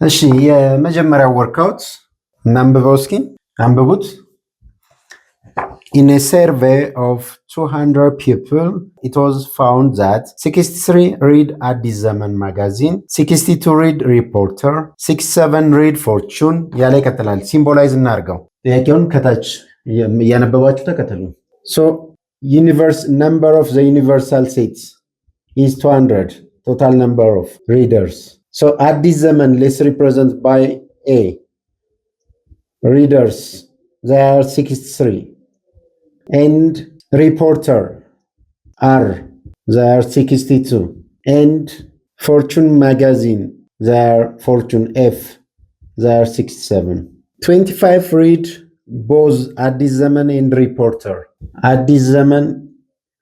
እሺ የመጀመሪያው ወርክአውት እናንብበው እስኪ አንብቡት። In a survey of 200 people, it was found that 63 read Addis Zaman magazine, 62 read Reporter, 67 read Fortune ያለ ይቀጥላል። ሲምቦላይዝ እናርገው። ጥያቄውን ከታች እያነበባችሁ ተከተሉ። So number of the universal sets is 200, total number of readers. So Addis Zaman, let's represent by A. Readers, they are 63. And Reporter, R, they are 62. And Fortune Magazine, they are Fortune F, they are 67. 25 read both Addis Zaman and Reporter. Addis Zaman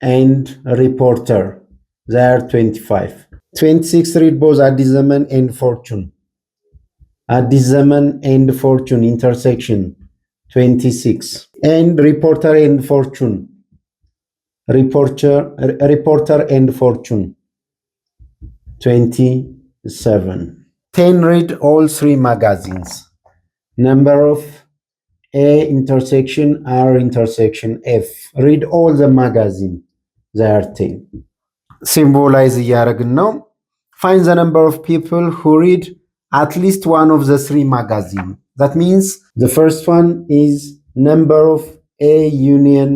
and Reporter, they are 25. 26 read both Addis Zaman and Fortune. Addis Zaman and Fortune intersection 26. And Reporter and Fortune. Reporter and Fortune 27. 10 read all three magazines. Number of A intersection R intersection F. Read all the magazine. They are 10. Symbolize እያደረግን ነው። Find the number of people who read at least one of the three magazines. That means the first one is number of A union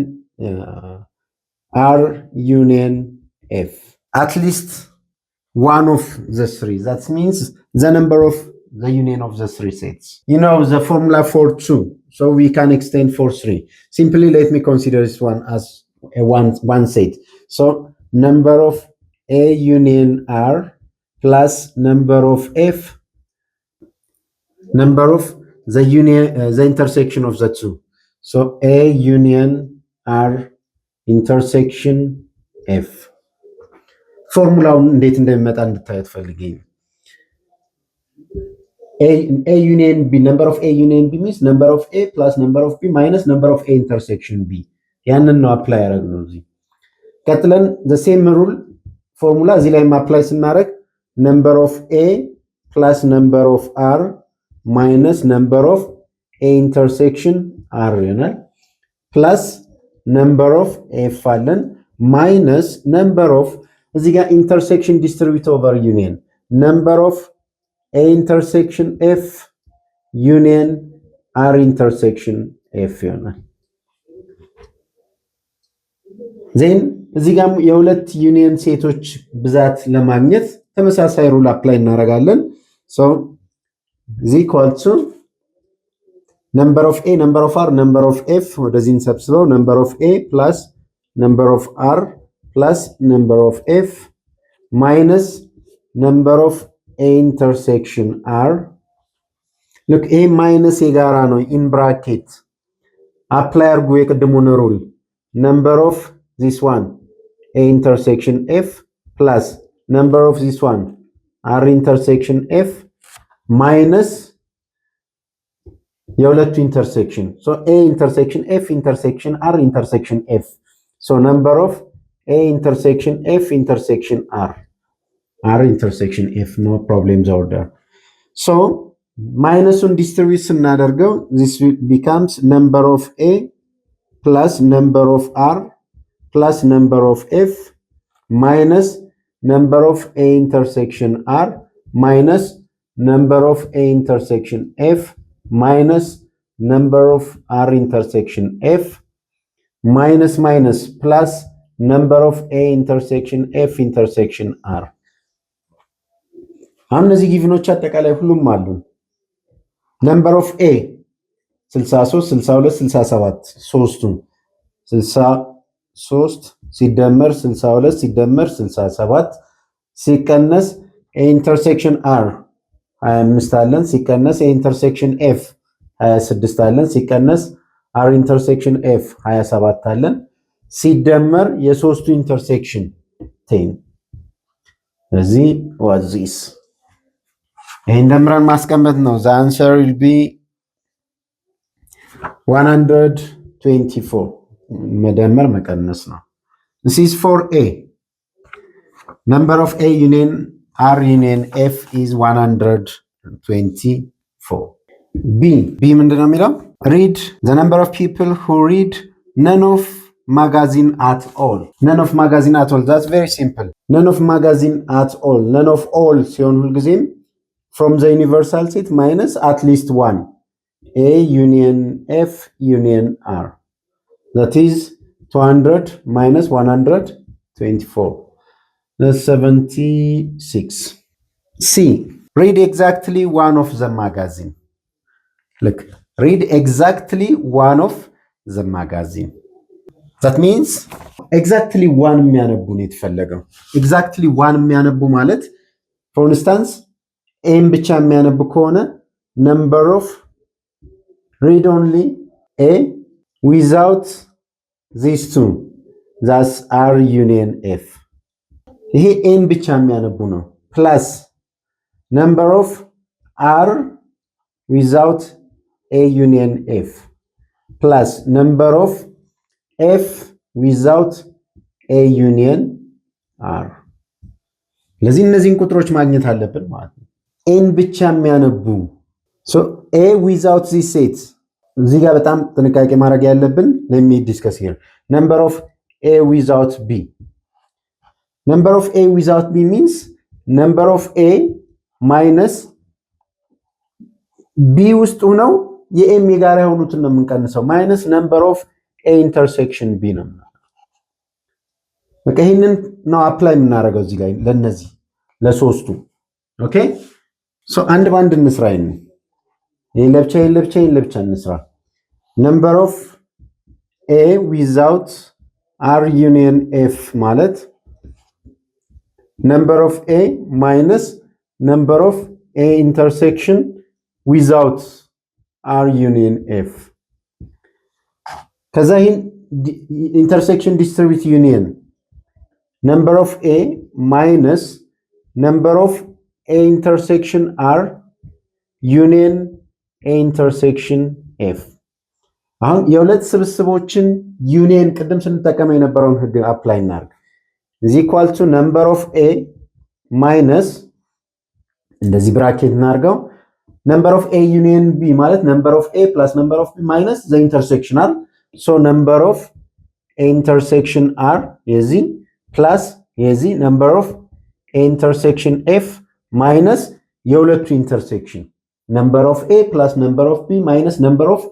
R union F. At least one of the three. That means the number of the union of the three sets. You know the formula for 2, so we can extend for 3. Simply let me consider this one as a one set. So number of A union R plus number of F, number of the union, the intersection of the two. So A union R intersection F. ፎርሙላውን እንዴት እንደሚመጣ እንድታዩት ፈልጌ ነው። A union B, number of A union B means number of A plus number of B minus number of A intersection B. ያንን ነው አፕላይ ያደረግነው እዚህ። ቀጥለን the same rule ፎርሙላ እዚህ ላይ አፕላይ ስናደርግ number of A plus number of R minus number of A intersection R ይሆናል plus number of F አለን minus number of እዚህ ጋር intersection distribute over union number of A intersection F union R intersection F ይሆናል። then እዚህ ጋር የሁለት ዩኒየን ሴቶች ብዛት ለማግኘት ተመሳሳይ ሩል አፕላይ እናደርጋለን። so is equal to number of A, number of R, number of F ወደዚህ እንሰብስበው number of A plus number of R plus number of F minus number of A intersection R. look A minus የጋራ ነው in bracket apply አድርጉ የቅድሙን ሩል number of this one A intersection F plus number of this one R intersection F minus የሁለቱ intersection so A intersection F intersection R intersection F so number of A intersection F intersection R intersection F no problems order so minusun distribute ስናደርገው this becomes number of A plus number of R plus number of F minus number of A intersection R minus number of A intersection F minus number of R intersection F minus minus plus number of A intersection F intersection R. አሁን እነዚህ ጊቭኖች አጠቃላይ ሁሉም አሉ። number of A 63 62 67 ሶስቱም 63 ሲደመር 62 ሲደመር 67 ሲቀነስ A intersection R 25 አለን ሲቀነስ A intersection F 26 አለን ሲቀነስ R intersection F 27 አለን ሲደመር የሶስቱ ኢንተርሴክሽን 10 እዚህ was this ይሄን ደምረን ማስቀመጥ ነው the answer will be 124 መደመር መቀነስ ነው this is for A number of A union R union F is 124 24 ቢ ምንድነው የሚለው read the number of people who read none of magazine at all that's very simple none of magazine at all none of all ሲሆን ሁልጊዜም from the universal set minus at least one A union F union R that is 200 minus 124 that's 76 C read exactly one of the magazine look read exactly one of the magazine that means exactly one የሚያነቡ ነው የተፈለገው exactly one የሚያነቡ ማለት for instance ኤም ብቻ የሚያነብ ከሆነ number of read only A without these two that's R union F ይሄ ኤም ብቻ የሚያነቡ ነው plus number of R without A union F plus number of F without A union R ለዚህ እነዚህን ቁጥሮች ማግኘት አለብን ማለት ነው ኤን ብቻ የሚያነቡ so A without this set እዚህ ጋር በጣም ጥንቃቄ ማድረግ ያለብን let me discuss here number of A without B number of A without B means number of A minus B ውስጥ ሆነው የኤም ጋር የሆኑትን ነው የምንቀንሰው minus number of A intersection B ነው በቃ ይሄንን ነው አፕላይ የምናደርገው እዚህ ላይ ለነዚህ ለሶስቱ ኦኬ ሶ አንድ ባንድ እንስራ ይሄን ለብቻ እንስራ number of A without R union F ማለት number of A minus number of A intersection without R union F ከዛ ይሄን intersection distribute union number of A minus number of A intersection R union A intersection F አሁን የሁለት ስብስቦችን ዩኒየን ቅድም ስንጠቀመው የነበረውን ህግ አፕላይ እናርግ is equal to number of A minus እንደዚህ ብራኬት እናርገው number of A union B ማለት number of A plus number of B minus the intersection R so number of A intersection R የዚህ plus የዚህ number of A intersection F minus የሁለቱ intersection number of A plus number of B minus number of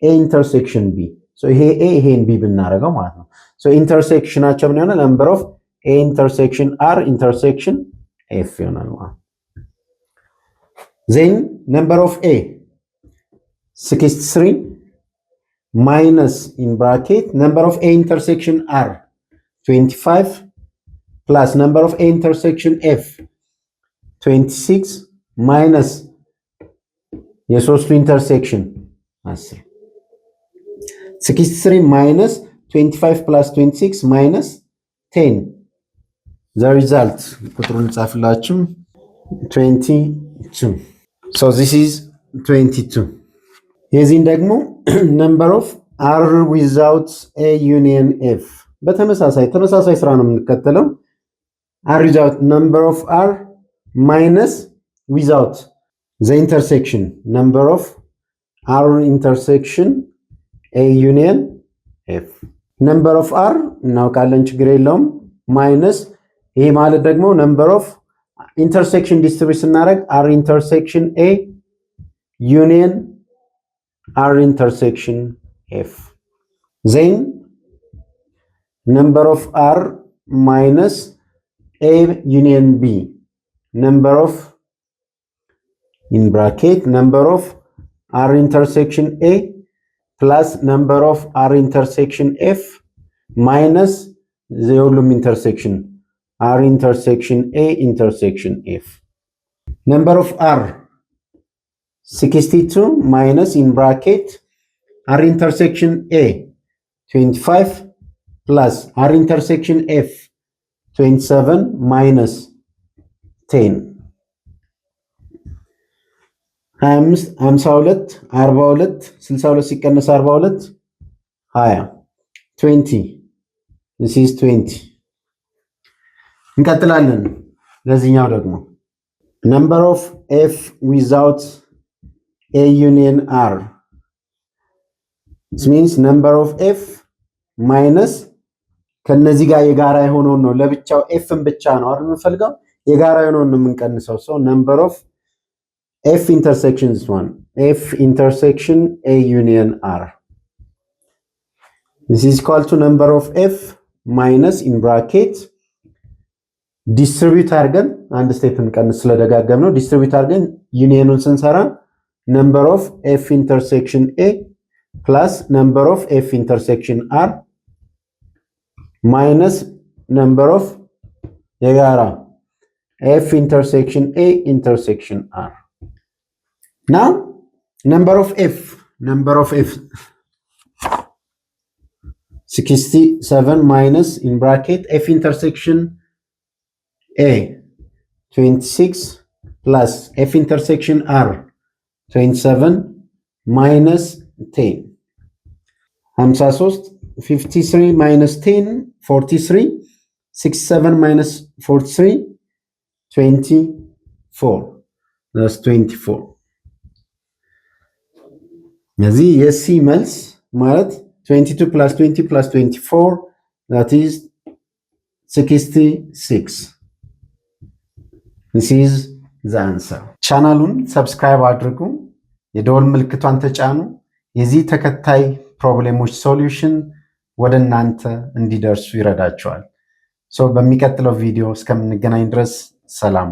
A intersection B so ይሄ A ይሄን B ብናረጋው ማለት ነው so intersectionናቸው ምን ይሆናል number of A intersection R intersection F ይሆናል ማለት then number of A 63 minus in bracket number of A intersection R 25 plus number of A intersection F 26 minus የሶስቱ intersection 10 63 minus 25 plus 26 minus 10 the result ቁጥሩን ጻፍላችሁ 22 so this is 22 የዚህን ደግሞ number of R without A union F ተመሳሳይ ስራ ነው የምንከተለው R without number of R minus without the intersection number of R intersection A union F number of R እናውቃለን ችግር የለውም minus ይሄ ማለት ደግሞ number of intersection distribute ስናደርግ R intersection A union R intersection F then number of R minus A union B number of in bracket number of R intersection A plus number of R intersection F minus the ሁሉም intersection R intersection A intersection F number of R 62 minus in bracket R intersection A 25 plus R intersection F 27 minus 10 52 42 62 ሲቀነስ 42 20 20 this is 20 እንቀጥላለን ለዚህኛው ደግሞ number of f without a union r. This means number of f minus ከነዚህ ጋር የጋራ የሆነው ነው ለብቻው ኤፍን ብቻ ነው አይደል የምንፈልገው የጋራ የሆነው ነው የምንቀንሰው so number of f intersection this one f intersection a union r this is equal to number of f minus in bracket distribute አድርገን አንድ ስቴፕን ቀንስ ስለደጋገም ነው distribute አድርገን ዩኒየኑን ስንሰራ number of f intersection a plus number of f intersection r minus number of የጋራ f intersection a intersection r. Now number of f 67 minus in bracket f intersection a 26 plus f intersection r 27 minus 10 53 53 minus 10 43 67 minus 43 24 that's 24 እዚህ የሲ መልስ ማለት 22 plus 20 plus 24 that is 66 this is the answer ቻናሉን ሰብስክራይብ አድርጉ የደወል ምልክቷን ተጫኑ የዚህ ተከታይ ፕሮብሌሞች ሶሉሽን ወደ እናንተ እንዲደርሱ ይረዳቸዋል ሶ በሚቀጥለው ቪዲዮ እስከምንገናኝ ድረስ ሰላም